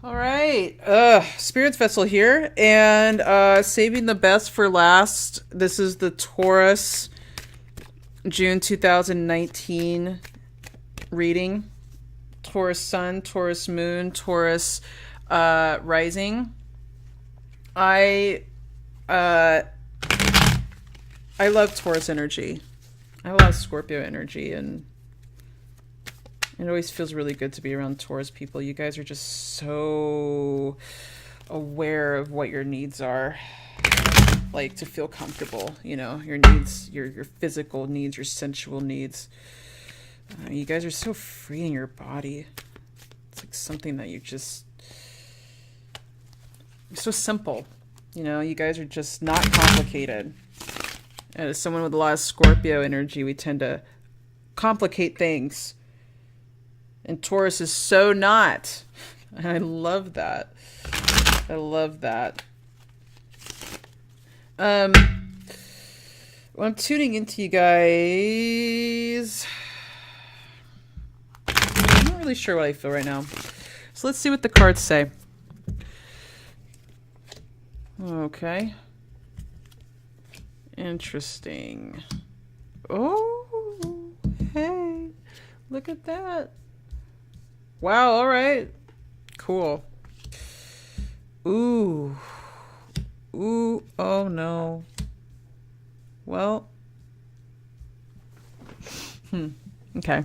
All right. Spiritsvessel here, and saving the best for last. This is the Taurus June 2019 reading. Taurus Sun, Taurus Moon, Taurus Rising. I uh I love Taurus energy. I have a lot of Scorpio energy, and it always feels really good to be around Taurus people. You guys are just so aware of what your needs are. Like, to feel comfortable, your needs, your physical needs, your sensual needs. You guys are so free in your body. It's like something that you're so simple. You guys are just not complicated. And as someone with a lot of Scorpio energy, we tend to complicate things. And Taurus is so not. And I love that. I love that. When I'm tuning into you guys, I'm not really sure what I feel right now. So let's see what the cards say. Okay. Interesting. Oh, hey. Look at that. Wow, all right. Cool. Ooh. Ooh, oh no. Well. Okay.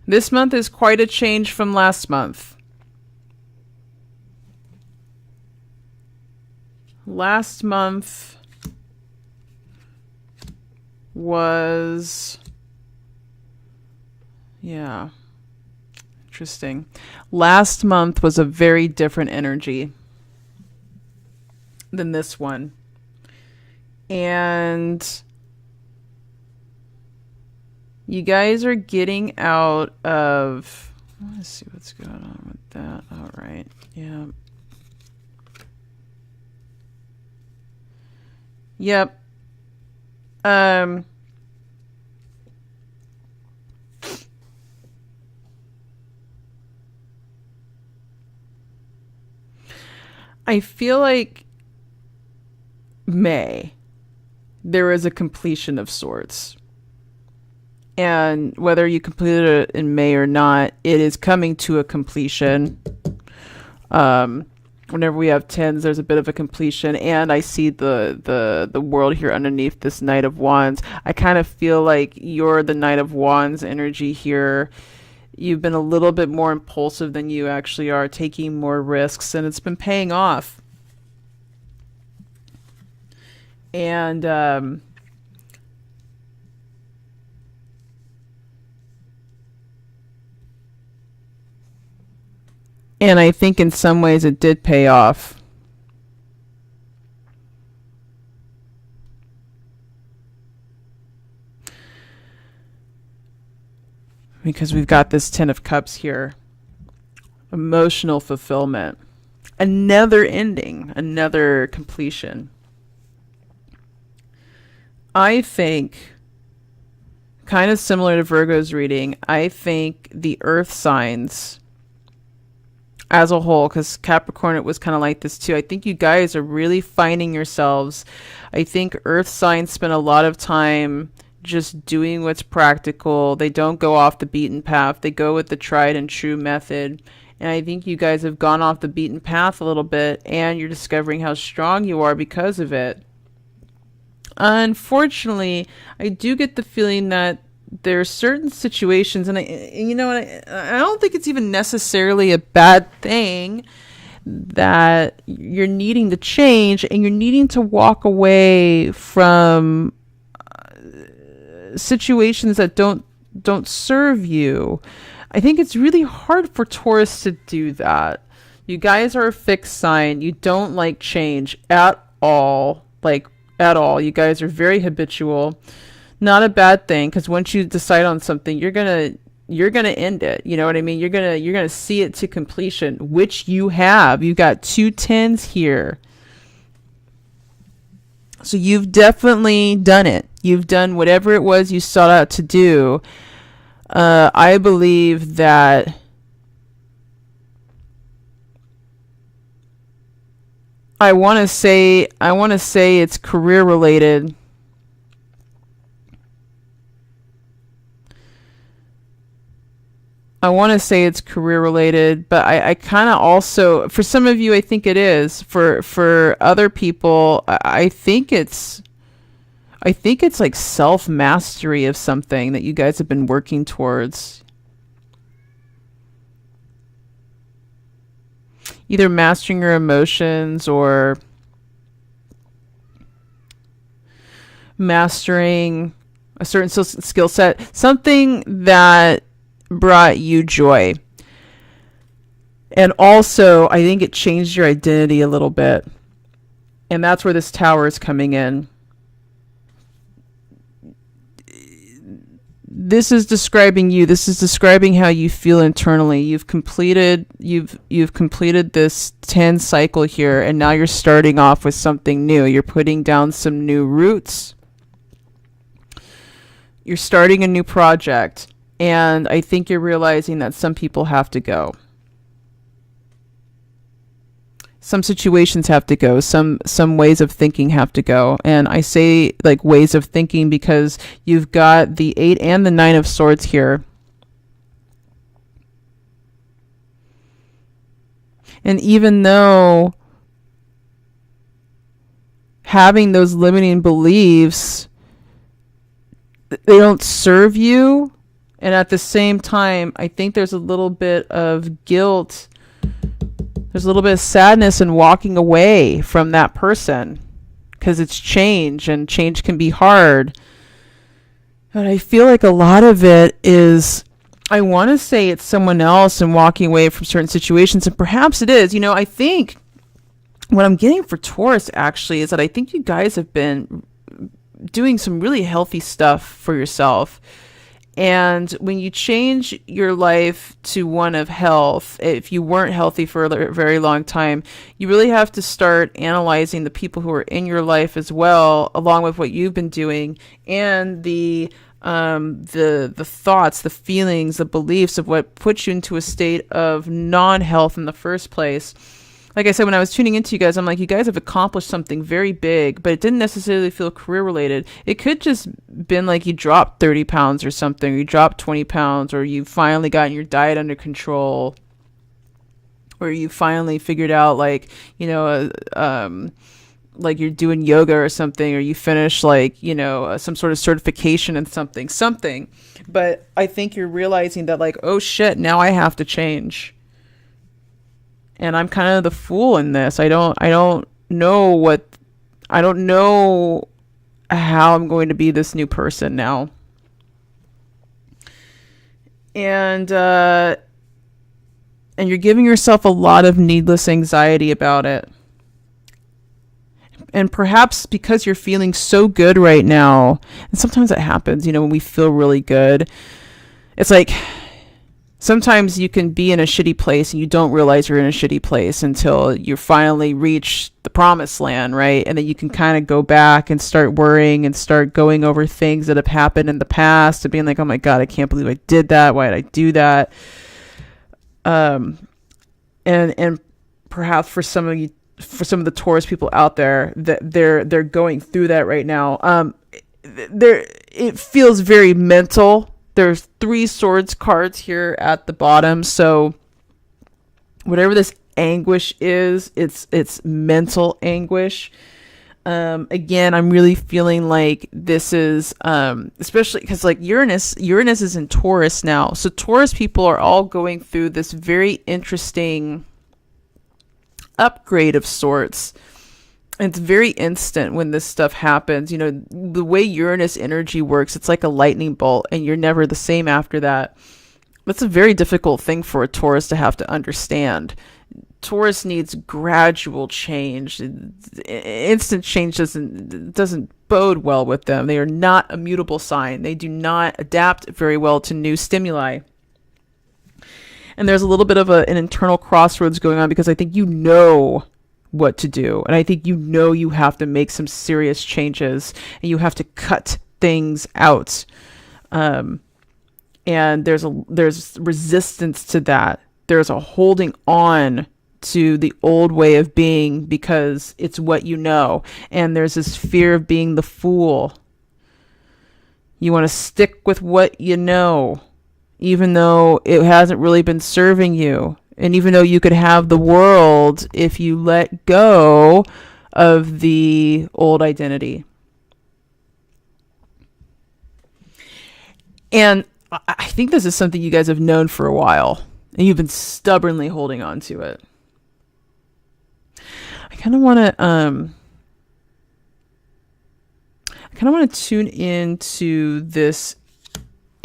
This month is quite a change from last month. Last month was, yeah, interesting. Last month was a very different energy than this one. And you guys are getting out of, let's see what's going on with that. All right. Yeah. Yep. I feel like May, there is a completion of sorts. And whether you completed it in May or not, it is coming to a completion. Whenever we have tens, there's a bit of a completion, and I see the world here underneath this Knight of Wands. I kind of feel like you're the Knight of Wands energy here. You've been a little bit more impulsive than you actually are, taking more risks, and it's been paying off. And I think in some ways it did pay off. Because we've got this Ten of Cups here. Emotional fulfillment. Another ending. Another completion. I think, kind of similar to Virgo's reading, I think the earth signs as a whole, because Capricorn, it was kind of like this too. I think you guys are really finding yourselves. I think earth signs spend a lot of time just doing what's practical. They don't go off the beaten path. They go with the tried and true method. And I think you guys have gone off the beaten path a little bit, and you're discovering how strong you are because of it. Unfortunately, I do get the feeling that there are certain situations, and I don't think it's even necessarily a bad thing, that you're needing to change and you're needing to walk away from situations that don't serve you. I think it's really hard for Taurus to do that. You guys are a fixed sign. You don't like change at all. Like, at all. You guys are very habitual. Not a bad thing, because once you decide on something, you're gonna end it. You know what I mean? You're gonna see it to completion, which you have. You got 2 tens here. So you've definitely done it. You've done whatever it was you sought out to do. I believe that I want to say it's career related. I want to say it's career related, but I kind of also, for some of you, I think it is. For other people, I think it's like self mastery of something that you guys have been working towards. Either mastering your emotions or mastering a certain skill set, something that brought you joy. And also, I think it changed your identity a little bit. And that's where this Tower is coming in. This is describing you. This is describing how you feel internally. You've completed this 10 cycle here, and now you're starting off with something new. You're putting down some new roots. You're starting a new project, and I think you're realizing that some people have to go. Some situations have to go. Some ways of thinking have to go. And I say like ways of thinking because you've got the 8 and the 9 of Swords here. And even though having those limiting beliefs, they don't serve you, and at the same time, I think there's a little bit of guilt. There's a little bit of sadness in walking away from that person because it's change, and change can be hard. But I feel like a lot of it is, I want to say it's someone else and walking away from certain situations, and perhaps it is. You know, I think what I'm getting for Taurus actually is that I think you guys have been doing some really healthy stuff for yourself. And when you change your life to one of health, if you weren't healthy for a very long time, you really have to start analyzing the people who are in your life as well, along with what you've been doing, and the thoughts, the feelings, the beliefs of what puts you into a state of non-health in the first place. Like I said, when I was tuning into you guys, I'm like, you guys have accomplished something very big, but it didn't necessarily feel career related. It could just been like you dropped 30 pounds or something, or you dropped 20 pounds, or you finally gotten your diet under control, or you finally figured out like, you know, like you're doing yoga or something, or you finish like, you know, some sort of certification in something. But I think you're realizing that like, oh shit, now I have to change. And I'm kind of the fool in this. I don't know how I'm going to be this new person now. And you're giving yourself a lot of needless anxiety about it. And perhaps because you're feeling so good right now, and sometimes that happens, you know, when we feel really good, it's like, sometimes you can be in a shitty place and you don't realize you're in a shitty place until you finally reach the promised land, right? And then you can kind of go back and start worrying and start going over things that have happened in the past and being like, oh my God, I can't believe I did that. Why did I do that? And perhaps for some of the Taurus people out there, that they're going through that right now. It feels very mental. There's 3 swords cards here at the bottom. So whatever this anguish is, it's mental anguish. Again, I'm really feeling like this is, especially because like Uranus is in Taurus now. So Taurus people are all going through this very interesting upgrade of sorts. It's very instant when this stuff happens. You know, the way Uranus energy works, it's like a lightning bolt, and you're never the same after that. That's a very difficult thing for a Taurus to have to understand. Taurus needs gradual change. Instant change doesn't bode well with them. They are not a mutable sign. They do not adapt very well to new stimuli. And there's a little bit of an internal crossroads going on, because I think you know what to do. And I think you have to make some serious changes, and you have to cut things out. And there's resistance to that. There's a holding on to the old way of being because it's what you know. And there's this fear of being the fool. You want to stick with what you know, even though it hasn't really been serving you. And even though you could have the world if you let go of the old identity. And I think this is something you guys have known for a while, and you've been stubbornly holding on to it. I kind of want to tune into this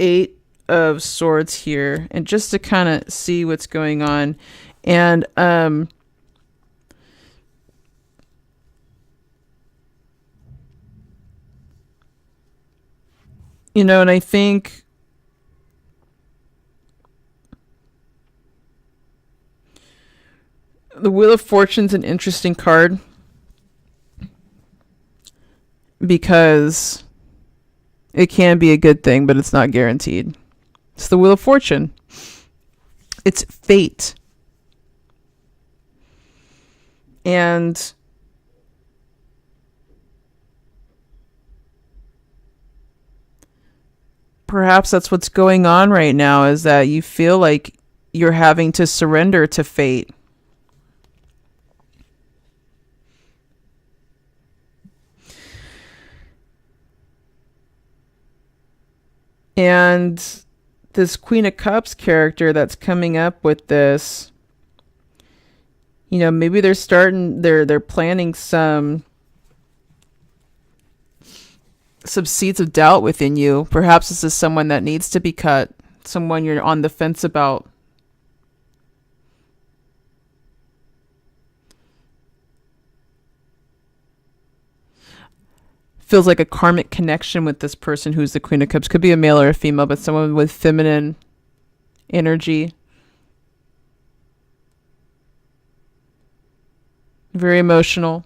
8 of Swords here, and just to kind of see what's going on. And and I think the Wheel of Fortune's an interesting card because it can be a good thing, but it's not guaranteed. It's the Wheel of Fortune. It's fate. And perhaps that's what's going on right now, is that you feel like you're having to surrender to fate. And this Queen of Cups character that's coming up with this, maybe they're planting some seeds of doubt within you. Perhaps this is someone that needs to be cut, someone you're on the fence about. Feels like a karmic connection with this person who's the Queen of Cups. Could be a male or a female, but someone with feminine energy. Very emotional.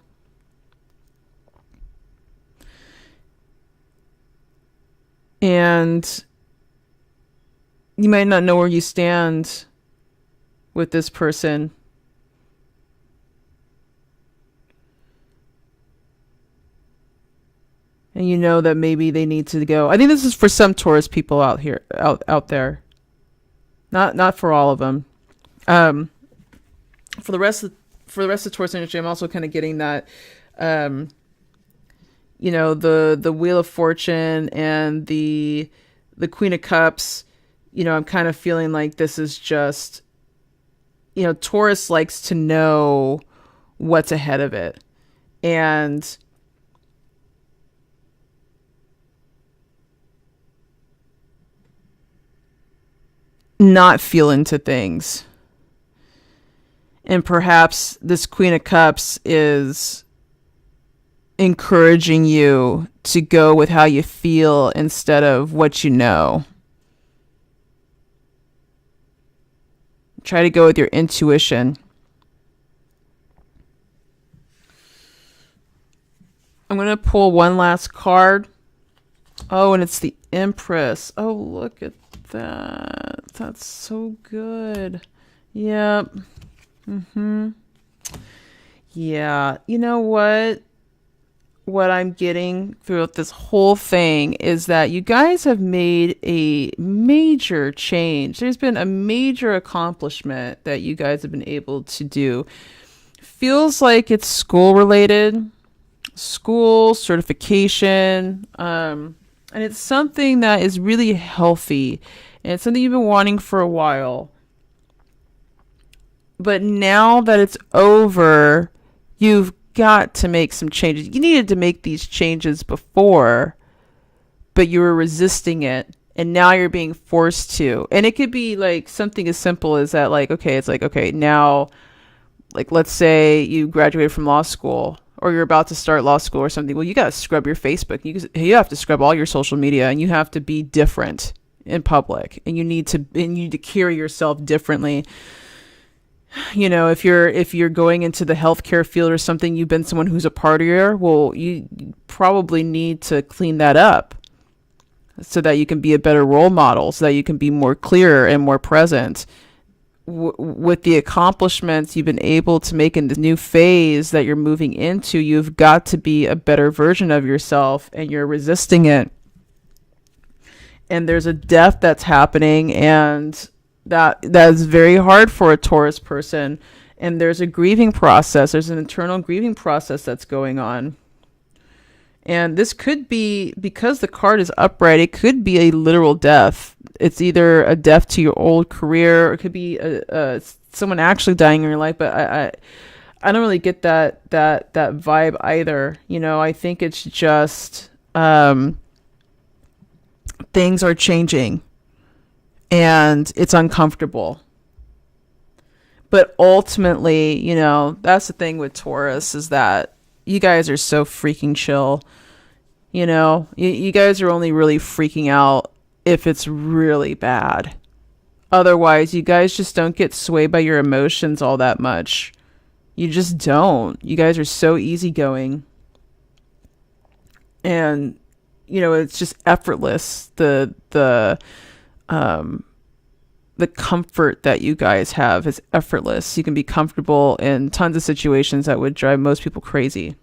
And you might not know where you stand with this person. And you know that maybe they need to go. I think this is for some Taurus people out there. Not for all of them. For the rest of Taurus energy, I'm also kind of getting that, the Wheel of Fortune and the Queen of Cups. I'm kind of feeling like this is just, Taurus likes to know what's ahead of it, and not feel into things. And perhaps this Queen of Cups is encouraging you to go with how you feel instead of what you know. Try to go with your intuition. I'm going to pull one last card. Oh, and it's the Empress. Oh, look at that. That's so good. Yep. Yeah. You know what? What I'm getting throughout this whole thing is that you guys have made a major change. There's been a major accomplishment that you guys have been able to do. Feels like it's school related, school certification, and it's something that is really healthy. And it's something you've been wanting for a while. But now that it's over, you've got to make some changes. You needed to make these changes before, but you were resisting it. And now you're being forced to. And it could be like something as simple as that, now, let's say you graduated from law school, or you're about to start law school or something. Well, you got to scrub your Facebook. You have to scrub all your social media, and you have to be different in public, and you need to carry yourself differently. You know, if you're going into the healthcare field or something, you've been someone who's a partier, well, you probably need to clean that up so that you can be a better role model, so that you can be more clear and more present. With the accomplishments you've been able to make in the new phase that you're moving into, you've got to be a better version of yourself, and you're resisting it. And there's a death that's happening, and that is very hard for a Taurus person. And there's a grieving process. There's an internal grieving process that's going on. And this could be, because the card is upright, it could be a literal death. It's either a death to your old career, or it could be someone actually dying in your life. But I don't really get that vibe either. You know, I think it's just things are changing, and it's uncomfortable. But ultimately, you know, that's the thing with Taurus, is that you guys are so freaking chill. You know, you guys are only really freaking out if it's really bad. Otherwise, you guys just don't get swayed by your emotions all that much. You just don't. You guys are so easygoing. And, you know, it's just effortless. The comfort that you guys have is effortless. You can be comfortable in tons of situations that would drive most people crazy.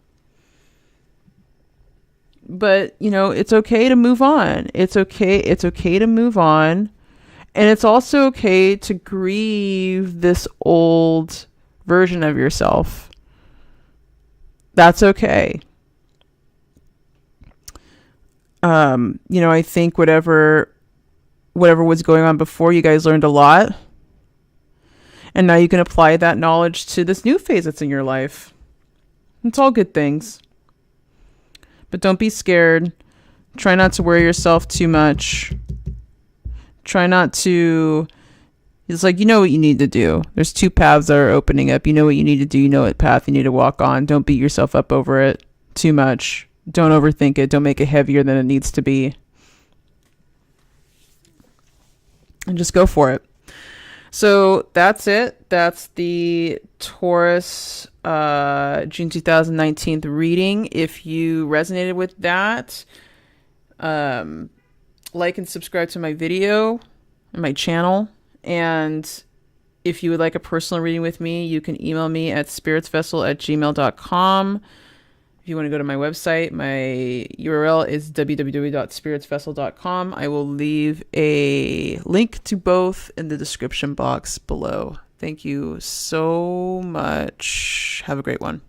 But, you know, it's okay to move on. It's okay to move on. And it's also okay to grieve this old version of yourself. That's okay. You know, I think whatever was going on before, you guys learned a lot. And now you can apply that knowledge to this new phase that's in your life. It's all good things. But don't be scared. Try not to worry yourself too much. Try not to... It's like, you know what you need to do. There's two paths that are opening up. You know what you need to do. You know what path you need to walk on. Don't beat yourself up over it too much. Don't overthink it. Don't make it heavier than it needs to be. And just go for it. So that's it. That's the Taurus June 2019 reading. If you resonated with that, like and subscribe to my video and my channel. And if you would like a personal reading with me, you can email me at spiritsvessel@gmail.com. If you want to go to my website, my URL is www.spiritsvessel.com. I will leave a link to both in the description box below. Thank you so much. Have a great one.